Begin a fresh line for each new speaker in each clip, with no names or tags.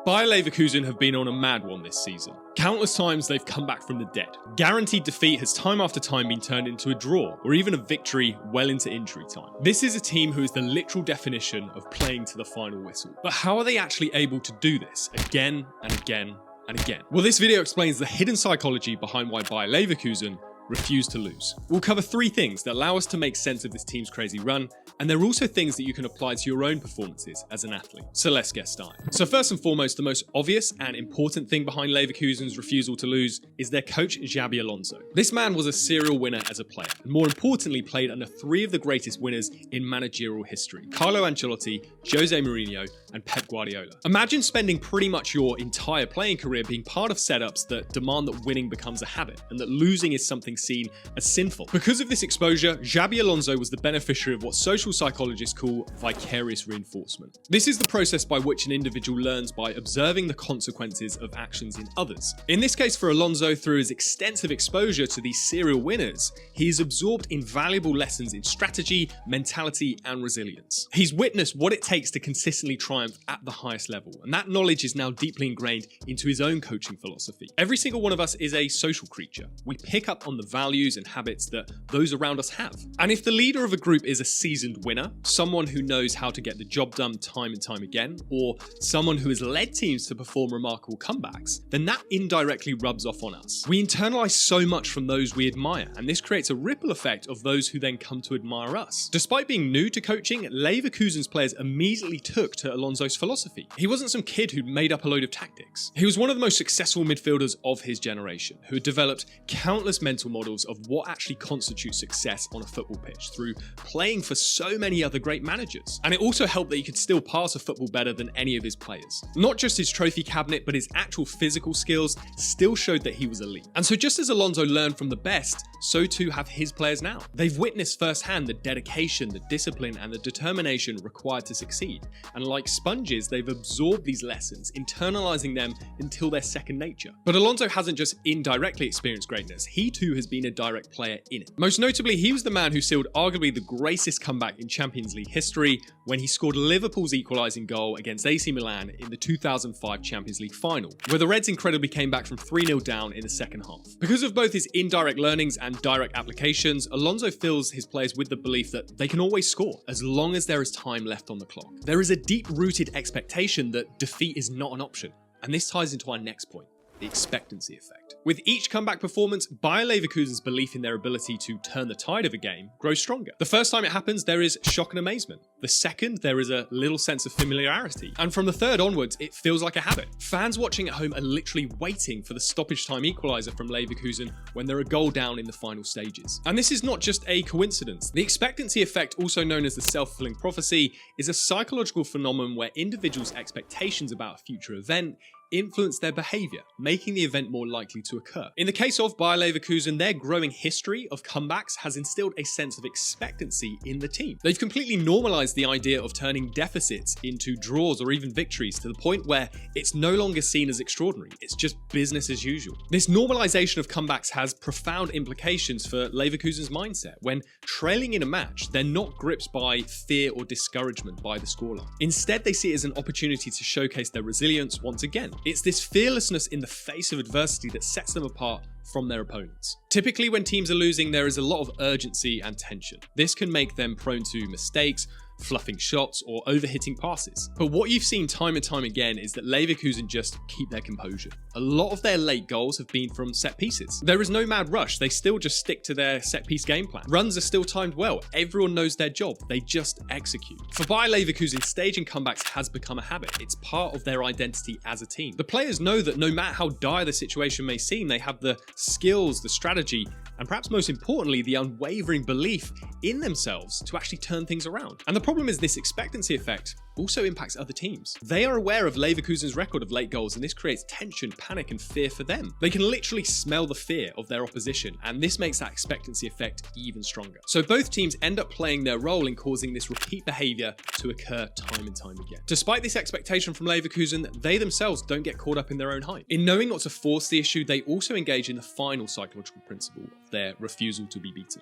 Bayer Leverkusen have been on a mad one this season. Countless times they've come back from the dead. Guaranteed defeat has time after time been turned into a draw, or even a victory well into injury time. This is a team who is the literal definition of playing to the final whistle. But how are they actually able to do this again and again and again? Well, this video explains the hidden psychology behind why Bayer Leverkusen refuse to lose. We'll cover 3 things that allow us to make sense of this team's crazy run, and there are also things that you can apply to your own performances as an athlete. So let's get started. So first and foremost, the most obvious and important thing behind Leverkusen's refusal to lose is their coach Xabi Alonso. This man was a serial winner as a player, and more importantly played under 3 of the greatest winners in managerial history: Carlo Ancelotti, Jose Mourinho, and Pep Guardiola. Imagine spending pretty much your entire playing career being part of setups that demand that winning becomes a habit, and that losing is something seen as sinful. Because of this exposure, Xabi Alonso was the beneficiary of what social psychologists call vicarious reinforcement. This is the process by which an individual learns by observing the consequences of actions in others. In this case for Alonso, through his extensive exposure to these serial winners, he has absorbed invaluable lessons in strategy, mentality, and resilience. He's witnessed what it takes to consistently triumph at the highest level, and that knowledge is now deeply ingrained into his own coaching philosophy. Every single one of us is a social creature. We pick up on the values and habits that those around us have. And if the leader of a group is a seasoned winner, someone who knows how to get the job done time and time again, or someone who has led teams to perform remarkable comebacks, then that indirectly rubs off on us. We internalize so much from those we admire, and this creates a ripple effect of those who then come to admire us. Despite being new to coaching, Leverkusen's players immediately took to Alonso's philosophy. He wasn't some kid who'd made up a load of tactics. He was one of the most successful midfielders of his generation, who had developed countless mental models of what actually constitutes success on a football pitch through playing for so many other great managers. And it also helped that he could still pass a football better than any of his players. Not just his trophy cabinet, but his actual physical skills still showed that he was elite. And so just as Alonso learned from the best, so too have his players now. They've witnessed firsthand the dedication, the discipline, and the determination required to succeed. And like sponges, they've absorbed these lessons, internalizing them until they're second nature. But Alonso hasn't just indirectly experienced greatness, he too has been a direct player in it. Most notably, he was the man who sealed arguably the greatest comeback in Champions League history when he scored Liverpool's equalising goal against AC Milan in the 2005 Champions League final, where the Reds incredibly came back from 3-0 down in the second half. Because of both his indirect learnings and direct applications, Alonso fills his players with the belief that they can always score as long as there is time left on the clock. There is a deep-rooted expectation that defeat is not an option, and this ties into our next point: the expectancy effect. With each comeback performance, Bayer Leverkusen's belief in their ability to turn the tide of a game grows stronger. The first time it happens, there is shock and amazement. The second, there is a little sense of familiarity. And from the third onwards, it feels like a habit. Fans watching at home are literally waiting for the stoppage time equaliser from Leverkusen when they're a goal down in the final stages. And this is not just a coincidence. The expectancy effect, also known as the self-fulfilling prophecy, is a psychological phenomenon where individuals' expectations about a future event influence their behaviour, making the event more likely to occur. In the case of Bayer Leverkusen, their growing history of comebacks has instilled a sense of expectancy in the team. They've completely normalised the idea of turning deficits into draws or even victories to the point where it's no longer seen as extraordinary, it's just business as usual. This normalisation of comebacks has profound implications for Leverkusen's mindset. When trailing in a match, they're not gripped by fear or discouragement by the scoreline. Instead, they see it as an opportunity to showcase their resilience once again. It's this fearlessness in the face of adversity that sets them apart from their opponents. Typically, when teams are losing, there is a lot of urgency and tension. This can make them prone to mistakes, fluffing shots, or overhitting passes. But what you've seen time and time again is that Leverkusen just keep their composure. A lot of their late goals have been from set pieces. There is no mad rush, they still just stick to their set piece game plan. Runs are still timed well, everyone knows their job, they just execute. For Bayer Leverkusen, staging comebacks has become a habit. It's part of their identity as a team. The players know that no matter how dire the situation may seem, they have the skills, the strategy, and perhaps most importantly, the unwavering belief in themselves to actually turn things around. And the problem is this expectancy effect also impacts other teams. They are aware of Leverkusen's record of late goals, and this creates tension, panic, and fear for them. They can literally smell the fear of their opposition, and this makes that expectancy effect even stronger. So both teams end up playing their role in causing this repeat behavior to occur time and time again. Despite this expectation from Leverkusen, they themselves don't get caught up in their own hype. In knowing not to force the issue, they also engage in the final psychological principle of their refusal to be beaten.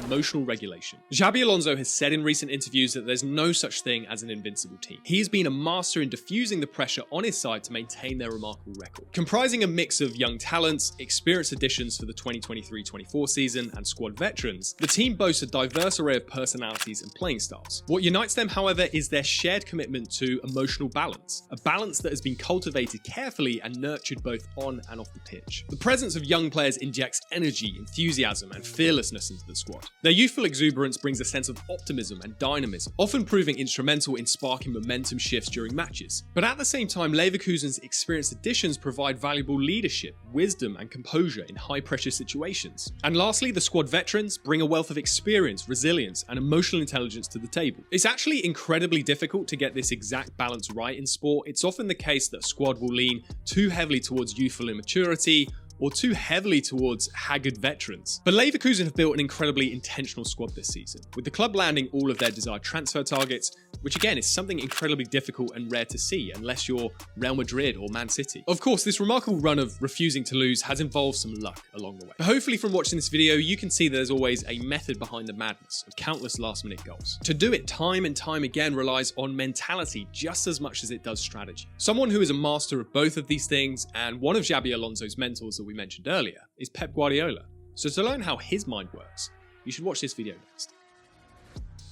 emotional regulation. Xabi Alonso has said in recent interviews that there's no such thing as an invincible team. He has been a master in diffusing the pressure on his side to maintain their remarkable record. Comprising a mix of young talents, experienced additions for the 2023-24 season, and squad veterans, the team boasts a diverse array of personalities and playing styles. What unites them, however, is their shared commitment to emotional balance, a balance that has been cultivated carefully and nurtured both on and off the pitch. The presence of young players injects energy, enthusiasm, and fearlessness into the squad. Their youthful exuberance brings a sense of optimism and dynamism, often proving instrumental in sparking momentum shifts during matches. But at the same time, Leverkusen's experienced additions provide valuable leadership, wisdom, and composure in high-pressure situations. And lastly, the squad veterans bring a wealth of experience, resilience, and emotional intelligence to the table. It's actually incredibly difficult to get this exact balance right in sport. It's often the case that a squad will lean too heavily towards youthful immaturity or too heavily towards haggard veterans. But Leverkusen have built an incredibly intentional squad this season, with the club landing all of their desired transfer targets, which again is something incredibly difficult and rare to see unless you're Real Madrid or Man City. Of course, this remarkable run of refusing to lose has involved some luck along the way. But hopefully from watching this video, you can see that there's always a method behind the madness of countless last-minute goals. To do it time and time again relies on mentality just as much as it does strategy. Someone who is a master of both of these things, and one of Xabi Alonso's mentors that we mentioned earlier, is Pep Guardiola. So to learn how his mind works, you should watch this video next.